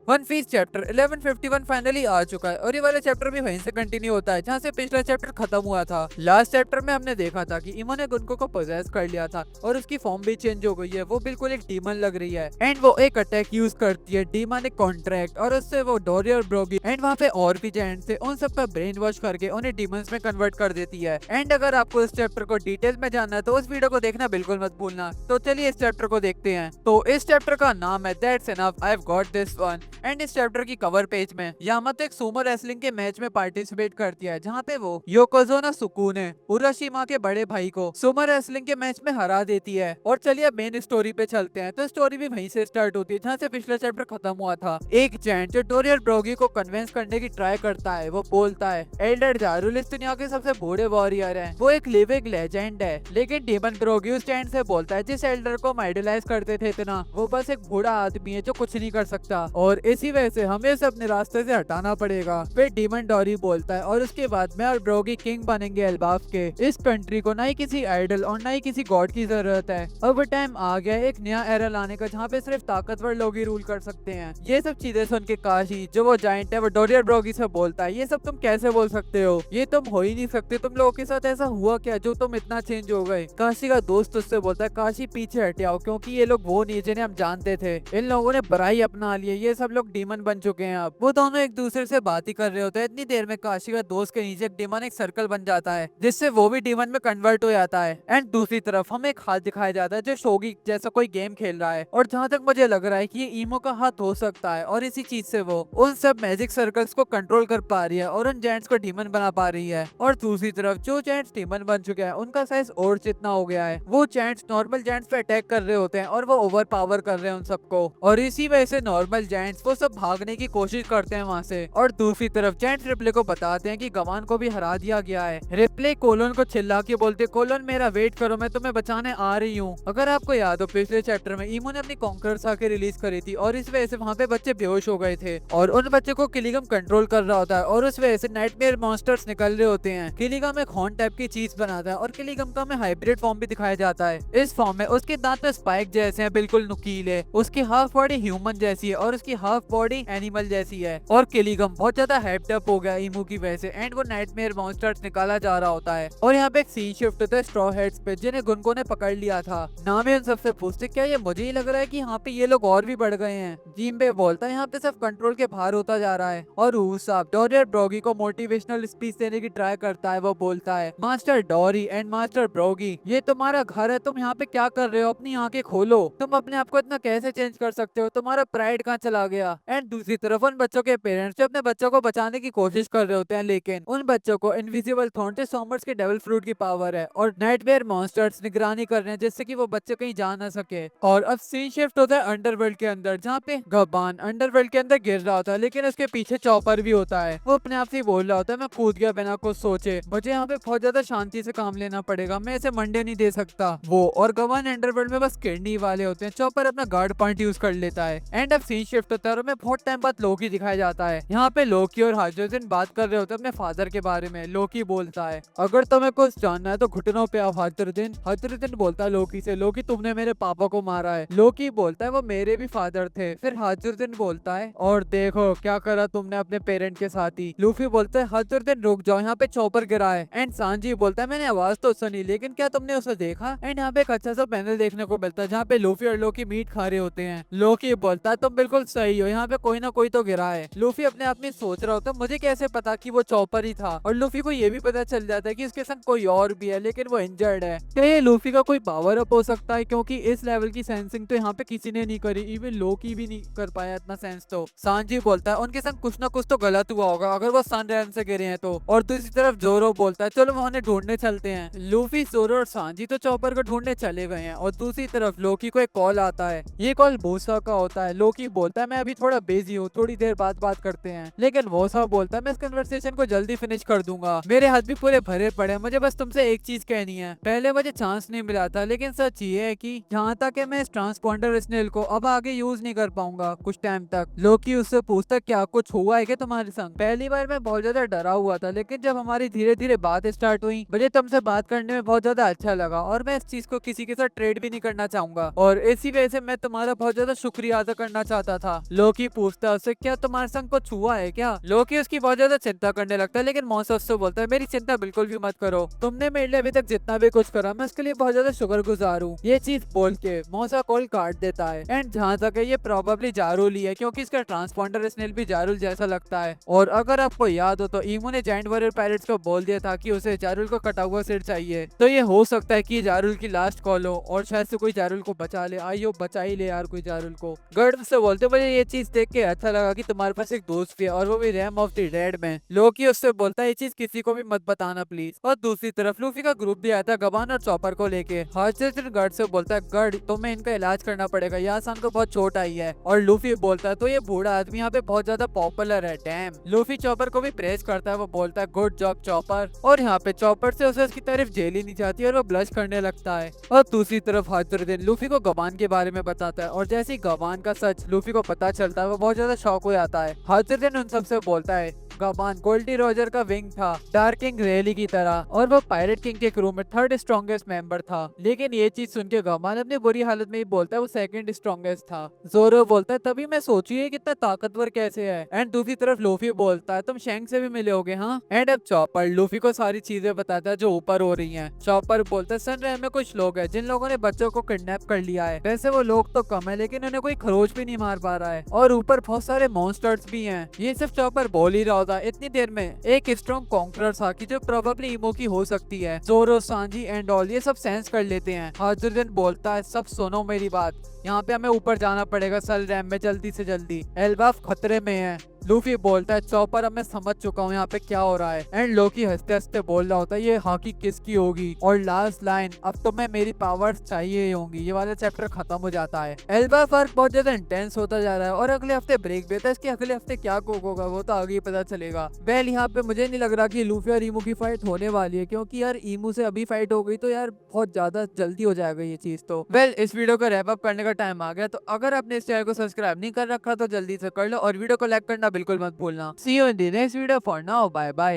One piece chapter 1151 finally आ चुका है और ये वाला चैप्टर भी वहीं से कंटिन्यू होता है जहाँ से पिछला चैप्टर खत्म हुआ था। लास्ट चैप्टर में हमने देखा था कि इमो ने गुनको को पोजेस कर लिया था और उसकी फॉर्म भी चेंज हो गई है, वो बिल्कुल एक डीमन लग रही है एंड वो एक अटैक यूज करती है डीमोनिक कॉन्ट्रैक्ट और उससे वो डोरी और ब्रोगी एंड वहाँ पे और भी जेंट्स थे उन सब का ब्रेन वॉश करके उन्हें डीमंस में कन्वर्ट कर देती है। एंड अगर आपको इस चैप्टर को डिटेल में जानना है तो उस वीडियो को देखना बिल्कुल मत भूलना। तो चलिए इस चैप्टर को देखते हैं। तो इस चैप्टर का नाम है that's enough I have got this one. And इस चैप्टर की कवर पेज में यामातो एक सुमो रेसलिंग के मैच में पार्टिसिपेट करती है जहाँ पे वो योकोजोना सुकुने उराशिमा के बड़े भाई को सुमो रेसलिंग के मैच में हरा देती है। और चलिए अब मेन स्टोरी पे चलते हैं। तो स्टोरी भी वहीं से स्टार्ट होती है जहाँ से पिछला चैप्टर खत्म हुआ था। एक जेंट जो डोरी और ब्रोगी को कन्विंस करने की ट्राई करता है वो बोलता है एल्डर जारुल इस दुनिया के सबसे बूढ़े वॉरियर है, वो एक लिविंग लेजेंड है। लेकिन डीमन ब्रोगी उस जेंट से बोलता है जिस एल्डर को हम आइडलाइज करते थे इतना, वो बस एक बूढ़ा आदमी है जो कुछ नहीं कर सकता और इसी वजह से हमें इसे अपने रास्ते से हटाना पड़ेगा। फिर डीमन डोरी बोलता है और उसके बाद मैं और ब्रोगी किंग बनेंगे एल्बाफ के। इस कंट्री को ना ही किसी आइडल और ना ही किसी गॉड की जरूरत है। अब वो टाइम आ गया एक नया एरा लाने का जहाँ पे सिर्फ ताकतवर लोग ही रूल कर सकते हैं। ये सब चीजें सुन के काशी जो वो जाइंट है वो डोरी और ब्रोगी से बोलता है ये सब तुम कैसे बोल सकते हो, ये तुम हो ही नहीं सकते, तुम लोगों के साथ ऐसा हुआ क्या जो तुम इतना चेंज हो गए। काशी का दोस्त उससे बोलता है काशी पीछे हटे आओ क्योंकि ये लोग वो नहीं जिन्हें हम जानते थे, इन लोगों ने बुराई अपना ली है, ये सब लोग डीमन बन चुके हैं। अब वो दोनों एक दूसरे से बात ही कर रहे होते हैं। इतनी देर में काशी का दोस्त के नीचे एक डीमोनिक सर्कल बन जाता है जिससे वो भी डीमन में कन्वर्ट हो जाता है। एंड दूसरी तरफ हमें एक हाथ दिखाया जाता है जो शोगी जैसा कोई गेम खेल रहा है और जहाँ तक मुझे लग रहा है कि ये ईमो का हाथ हो सकता है और इसी चीज से वो उन सब मैजिक सर्कल्स को कंट्रोल कर पा रही है और उन जेंट्स को डीमन बना पा रही है। और दूसरी तरफ जो जेंट्स डीमन बन चुके हैं उनका साइज और जितना हो गया है, वो जेंट्स नॉर्मल जेंट्स पे अटैक कर रहे होते हैं और वो ओवर पावर कर रहे हैं उन सबको और इसी वजह से नॉर्मल जेंट्स वो सब भागने की कोशिश करते हैं वहाँ से। और दूसरी तरफ जेंट्स रिप्ले को बताते हैं कि गवान को भी हरा दिया गया है। रिप्ले कोलोन को चिल्ला के बोलते कोलोन मेरा वेट करो मैं तुम्हें बचाने आ रही हूँ। अगर आपको याद हो पिछले चैप्टर में ईमो ने अपनी कॉन्कर्स आके रिलीज करी थी और इस वजह से वहाँ पे बच्चे बेहोश हो गए थे और उन बच्चों को किलिगम कंट्रोल कर रहा होता है और उस वजह से नाइटमेयर मॉन्स्टर्स निकल रहे होते हैं। किलिगम एक हॉर्न टाइप की चीज बनाता है और किलिगम का हमें हाइब्रिड फॉर्म भी दिखाया जाता है। इस फॉर्म में उसके दांत में स्पाइक जैसे हैं बिल्कुल नुकीले, उसकी हाफ बॉडी ह्यूमन जैसी है और उसकी हाफ बॉडी एनिमल जैसी है। और किलिगम बहुत ज्यादा हाइप्ड अप हो गया ईमू की वजह से एंड वो नाइटमेयर मॉन्स्टर्स निकाला जा रहा होता है। और यहाँ पे एक सीन शिफ्ट होता है स्ट्रॉ हेड्स पे जिन्हें गुनको ने पकड़ लिया था। नामी उन सबसे पूछते क्या ये मुझे ही लग रहा है कि यहाँ पे ये लोग और भी बढ़ गए हैं। जिम्बे बोलता है यहाँ पे सब कंट्रोल के बाहर होता जा रहा है। और साहब डोरी और ब्रोगी को मोटिवेशनल स्पीच देने की ट्राई करता है। वो बोलता है मास्टर डोरी एंड मास्टर ब्रोगी ये तुम्हारा घर है, तुम यहाँ पे क्या कर रहे हो, अपनी आंखें खोलो, तुम अपने आप को इतना कैसे चेंज कर सकते हो, तुम्हारा प्राइड कहाँ चला गया। एंड दूसरी तरफ उन बच्चों के पेरेंट्स जो अपने बच्चों को बचाने की कोशिश कर रहे होते हैं लेकिन उन बच्चों को इनविजिबल थॉर्न से सॉमर्स के डेविल फ्रूट की पावर है और नाइटमेयर मॉन्स्टर्स निगरानी कर रहे हैं जिससे कि वो बच्चे कहीं जा ना सके। और अब सीन शिफ्ट होता है अंडरवर्ल्ड के अंदर जहाँ पे गबान अंडरवर्ल्ड के अंदर गिर रहा होता है लेकिन उसके पीछे चॉपर भी होता है। वो अपने आप से बोल रहा होता है मैं कूद गया बिना कुछ सोचे, मुझे यहाँ पे बहुत ज्यादा शांति से काम लेना पड़ेगा, मैं इसे मंडे नहीं दे सकता। वो और गवान अंडरवर्ल्ड में बस किडनी वाले होते हैं। चॉपर अपना गार्ड पॉइंट यूज कर लेता है। एंड अब सीन शिफ्ट होता है और हमें बहुत टाइम बाद लोकी दिखाया जाता है। यहाँ पे लोकी और हाजुदिन बात कर रहे होते हैं अपने फादर के बारे में। लोकी बोलता है अगर तुम्हें कुछ जानना है तो घुटनों पे आओ हाजुदिन। हाजुदिन बोलता है लोकी से लोकी तुमने मेरे पापा को मारा है। लोकी बोलता है वो मेरे भी फादर थे। फिर हाजुदिन बोलता है और देखो क्या करा तुमने अपने पेरेंट के साथ ही। लूफी बोलता है हाजुदिन रुक जाओ यहाँ पे चॉपर गिरा है। एंड सांजी बोलता है मैंने आवाज तो सुनी लेकिन क्या तुमने उसे देखा। एंड यहाँ पे एक अच्छा सा पैनल देखने को मिलता है जहाँ पे लूफी और लोकी मीट खा रहे होते हैं। लोकी बोलता है तुम बिल्कुल सही हो, यहाँ पे कोई ना कोई तो गिरा है। लूफी अपने आप में सोच रहा होता है मुझे कैसे पता कि वो चॉपर ही था। और लूफी को ये भी पता चल जाता है कि उसके संग कोई और भी है लेकिन वो इंजर्ड है। क्या ये लूफी का कोई पावर अप हो सकता है क्योंकि इस लेवल की सेंसिंग तो यहाँ पे किसी ने नहीं करी, इवन लोकी भी नहीं कर पाया इतना सेंस। तो सांजी बोलता है उनके संग कुछ ना कुछ तो गलत हुआ होगा अगर वो सन रैम से गिरे हैं तो। और दूसरी तरफ जोरो बोलता है चलो वहां ढूंढने चलते हैं। लूफी जोरो और सांजी तो चॉपर को ढूंढने चले गए हैं और दूसरी तरफ लोकी को एक कॉल आता है। ये कॉल वोसा का होता है। लोकी बोलता है मैं अभी थोड़ा बिजी हूँ, थोड़ी देर बाद बात करते हैं। लेकिन वोसा बोलता है मैं इस कन्वर्सेशन को जल्दी फिनिश कर दूंगा, मेरे हाथ भी पूरे भरे पड़े हैं, मुझे बस तुमसे एक चीज कहनी है। पहले मुझे चांस नहीं मिला था लेकिन सच ये है कि जहाँ तक है मैं इस ट्रांसपॉन्डर स्नेल को अब आगे यूज नहीं कर पाऊंगा कुछ टाइम तक। लोकी उससे पूछता क्या कुछ हुआ है क्या तुम्हारे संग। पहली बार मैं बहुत ज्यादा डरा हुआ था लेकिन जब हमारी धीरे धीरे बात स्टार्ट हुई मुझे तुमसे बात करने में बहुत ज्यादा अच्छा लगा और मैं इस चीज को किसी के साथ ट्रेड भी नहीं करना चाहूंगा और इसी वजह से मैं तुम्हारा बहुत ज्यादा शुक्रिया अदा करना चाहता था। लोकी पूछता है उससे, क्या तुम्हारे संग कुछ हुआ है क्या? लोकी उसकी बहुत ज्यादा चिंता करने लगता है, लेकिन मौसा उससे बोलता है मेरी चिंता बिल्कुल भी मत करो, तुमने मेरे लिए अभी तक जितना भी कुछ करा मैं उसके लिए बहुत ज्यादा शुक्रगुजार हूँ। ये चीज बोल के मौसा कॉल काट देता है। एंड जहाँ तक है ये प्रोबेबली जारुल ही है, क्योंकि इसका ट्रांसपॉन्डर स्नेल भी जारुल जैसा लगता है। और अगर आपको याद हो तो ईमू ने जायंट वॉरियर पायरेट्स को बोल दिया था कि उसे जारुल को कटा हुआ सिर चाहिए, तो ये हो सकता है कि जारुल की लास्ट कॉल हो और शायद से कोई जारुल को बचा ले। आइयो बचा ही ले यार कोई जारुल को। गर्ड से बोलते मुझे ये चीज देख के अच्छा लगा कि तुम्हारे पास एक दोस्त भी है और वो भी रैम ऑफ द डेड में। लोकी उससे बोलता है ये चीज किसी को भी मत बताना प्लीज। और दूसरी तरफ लूफी का ग्रुप भी आया था गबान और चॉपर को लेके। हाजिर गर्ड से बोलता है गर्ड तुम्हें इनका इलाज करना पड़ेगा, यहाँ सान को बहुत चोट आई है। और लूफी बोलता है तो ये बूढ़ा आदमी यहाँ पे बहुत ज्यादा पॉपुलर है डैम। लूफी चॉपर को भी प्रेस करता है, वो बोलता है गुड जॉब चॉपर। और यहाँ पे चॉपर से उसे उसकी तारीफ झेली नहीं जाती और वो ब्लश करने लगता है। और दूसरी तरफ हाजिरुद्दीन लूफी को गबान के बारे में बताता है और जैसे ही गबान का सच लूफी को पता चलता है वो बहुत ज्यादा शॉक हो जाता है। हाजिरुद्दीन उन सबसे बोलता है गबान गोल्डी रॉजर का विंग था, डार्क किंग रेली की तरह, और वो पायरेट किंग के क्रू में थर्ड स्ट्रॉन्गेस्ट मेंबर था। लेकिन ये चीज सुन के गबान अपनी बुरी हालत में ही बोलता है वो सेकंड स्ट्रॉन्गेस्ट था। जोरो बोलता है तभी मैं सोची है कितना ताकतवर कैसे है। एंड दूसरी तरफ लूफी बोलता है तुम शैंक से भी मिले होगे हाँ। एंड अब चॉपर लूफी को सारी चीजें बताता है जो ऊपर हो रही है। चॉपर बोलता है सनरैम में कुछ लोग हैं जिन लोगों ने बच्चों को किडनैप कर लिया है। वैसे वो लोग तो कम है लेकिन उन्हें कोई खरोच भी नहीं मार पा रहा है, और ऊपर बहुत सारे मॉन्स्टर्स भी हैं। ये सिर्फ चॉपर बोल ही रहा होता इतनी देर में एक स्ट्रॉन्ग कॉन्करर था कि जो प्रोबेबली इमो की हो सकती है। जोरो सांजी एंड ऑल ये सब सेंस कर लेते हैं। हाजिरुद्दीन बोलता है सब सुनो मेरी बात, यहाँ पे हमें ऊपर जाना पड़ेगा सल रैम में जल्दी से जल्दी, एल्बाफ खतरे में है। लूफी बोलता है चॉपर अब मैं समझ चुका हूँ यहाँ पे क्या हो रहा है। एंड लोकी हंसते हंसते बोल रहा होता है ये हॉकी किसकी होगी। और लास्ट लाइन अब तो मैं मेरी पावर्स चाहिए ही होंगी। ये वाला चैप्टर खत्म हो जाता है। एल्बाफ आर्क बहुत ज्यादा इंटेंस होता जा रहा है और अगले हफ्ते ब्रेक भी होता है। इसके अगले हफ्ते क्या कुक होगा वो तो आगे ही पता चलेगा। वेल यहाँ पे मुझे नहीं लग रहा कि लूफी और ईमू की फाइट होने वाली है, क्योंकि यार ईमू से अभी फाइट हो गई तो यार बहुत ज्यादा जल्दी हो जाएगा ये चीज। तो वेल इस वीडियो को रैप अप करने का टाइम आ गया। तो अगर आपने इस चैनल को सब्सक्राइब नहीं कर रखा तो जल्दी से कर लो और वीडियो को लाइक करना बिल्कुल मत भूलना। See you in the next video, for now bye bye.